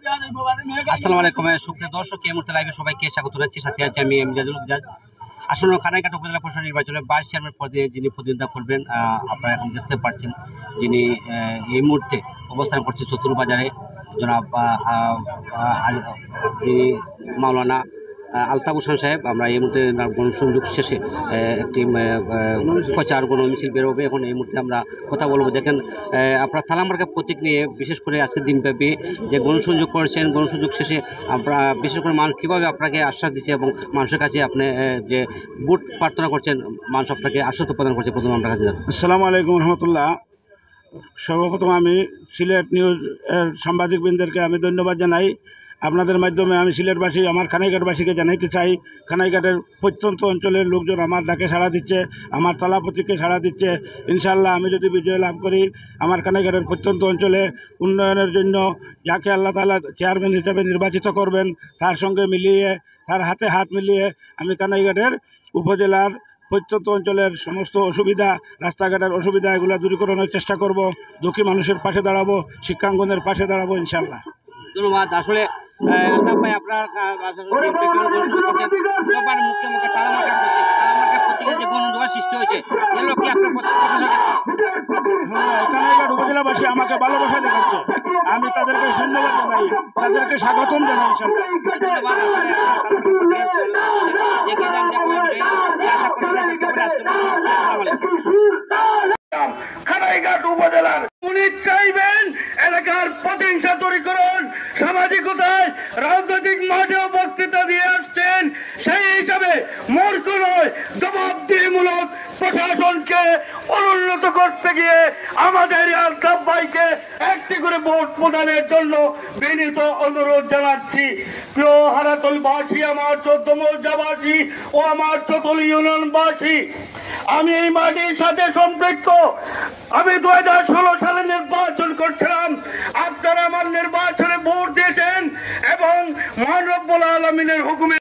আসসালামু আলাইকুম সুপ্রিয় দর্শক, এই মুহূর্তে লাইভে সবাইকে স্বাগত জানাচ্ছি। সাথে আছে আমি এমজাজুল জাজ। আসন্ন খানাইঘাট উপজেলা পরিষদ নির্বাচনে ভাইস চেয়ারম্যান পদে যিনি প্রতিদ্বন্দ্বিতা করবেন, আপনারা এখন দেখতে পাচ্ছেন যিনি এই মুহূর্তে অবস্থান করছেন চতুরবাজারে, জনাব মাওলানা আলতাফ হোসেন সাহেব। আমরা এই মুহূর্তে গণসংযোগ শেষে একটি প্রচার মিছিল বেরোবে। এখন এই মুহূর্তে আমরা কথা বলবো। দেখেন, আপনার তালামার্কা প্রতীক নিয়ে বিশেষ করে আজকের দিনব্যাপী যে গণসংযোগ করেছেন, গণসংযোগ শেষে আমরা বিশেষ করে মানুষ কীভাবে আপনাকে আশ্বাস দিচ্ছে এবং মানুষের কাছে আপনি যে ভোট প্রার্থনা করছেন, মানুষ আপনাকে আশ্বাস প্রদান করছে, প্রথমে আপনার কাছে যাবেন। আসসালামু আলাইকুম রহমতুল্লাহ। সর্বপ্রথম আমি সিলেট নিউজ সাংবাদিকবৃন্দদেরকে আমি ধন্যবাদ জানাই। আপনাদের মাধ্যমে আমি সিলেটবাসী, আমার খানাইঘাটবাসীকে জানাইতে চাই, খানাইঘাটের প্রত্যন্ত অঞ্চলের লোকজন আমার ডাকে সাড়া দিচ্ছে, আমার তালাপতিকে সাড়া দিচ্ছে। ইনশাআল্লাহ আমি যদি বিজয় লাভ করি, আমার খানাইঘাটের প্রত্যন্ত অঞ্চলে উন্নয়নের জন্য যাকে আল্লাহ তাআলা চেয়ারম্যান হিসেবে নির্বাচিত করবেন, তার সঙ্গে মিলিয়ে, তার হাতে হাত মিলিয়ে আমি খানাইঘাটের উপজেলার প্রত্যন্ত অঞ্চলের সমস্ত অসুবিধা, রাস্তাঘাটের অসুবিধা, এগুলো দূরীকরণের চেষ্টা করব। দুঃখী মানুষের পাশে দাঁড়াবো, শিক্ষাঙ্গনের পাশে দাঁড়াবো ইনশাআল্লাহ। ধন্যবাদ। আসলে আলতাফ ভাই, আপনার সবার মুখে মুখে তালামার্কা প্রতীকের যে গণধোয়া সৃষ্টি হয়েছে, এগুলো কি আপনার খানাইঘাট উপজেলাবাসী আমাকে ভালোবাসা দেখাচ্ছে, আমি তাদেরকে ধন্যবাদ জানাই, তাদেরকে স্বাগতম জানাই ইনশাআল্লাহ। খানাইঘাট উপজেলার উনি চাইবেন এলাকার প্রতিহিংসা দূরীকরণ, সামাজিকতায় রাজনৈতিক মাঠেও বক্তৃতা দিয়ে আসছেন। সেই হিসাবে মূর্খ নয়, জবাবদিহিমূলক প্রশাসনকে অনুন্নত করতে গিয়ে আমাদের আলতাফ ভাইকে একটি করে ভোট প্রদানের জন্য বিনীত অনুরোধ জানাচ্ছি। প্রিয় হারাতলবাসী, আমার 14 মৌজাবাসী ও আমার চতল ইউনিয়নবাসী, আমি এই মাটির সাথে সম্পৃক্ত। আমি 2016 সালে নির্বাচন করছিলাম, আপনারা আমার নির্বাচনে ভোট দিয়েছেন এবং মহান রব্বুল আলামিনের হুকুমে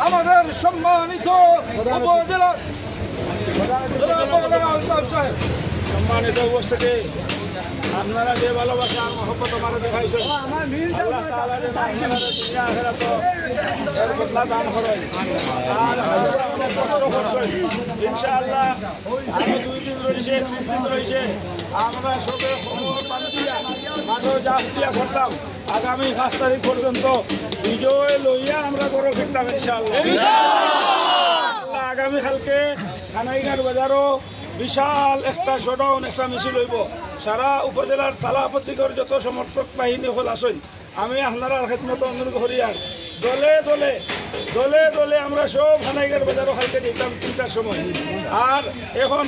আমাদের সম্মানিত উপজেলা সম্মানিত উপস্থিতি, আপনারা যে ভালোবাসা আর মহব্বত আমার দেখাইছেন, আল্লাহ তাআলা যেন আপনারা দুনিয়া আখিরাত এর বদলা দান করেন। আর আপনারা অনেক কষ্ট করছেন, ইনশাআল্লাহ আরো 2 দিন রয়েছে, 3 দিন রয়েছে, আমরা সবে খবর পান্তিয়া মাঠে যাত্রা করতাম। আগামী 5 তারিখ পর্যন্ত বিজয় লইয়া আমরা গরো ফিরতাম ইনশাআল্লাহ। আগামীকালকে খানাইঘাট বাজারও বিশাল একটা শোডাউন, একটা মিছিল হইব। সারা উপজেলার তালাপতিকর যত সমর্থক বাহিনী হল আসেন, আমি আপনারা খেদমত অনুরোধ করি, আর দলে দলে দলে দলে আমরা সব খানাইঘাট বাজারও কালকে যেতাম 3টার সময়। আর এখন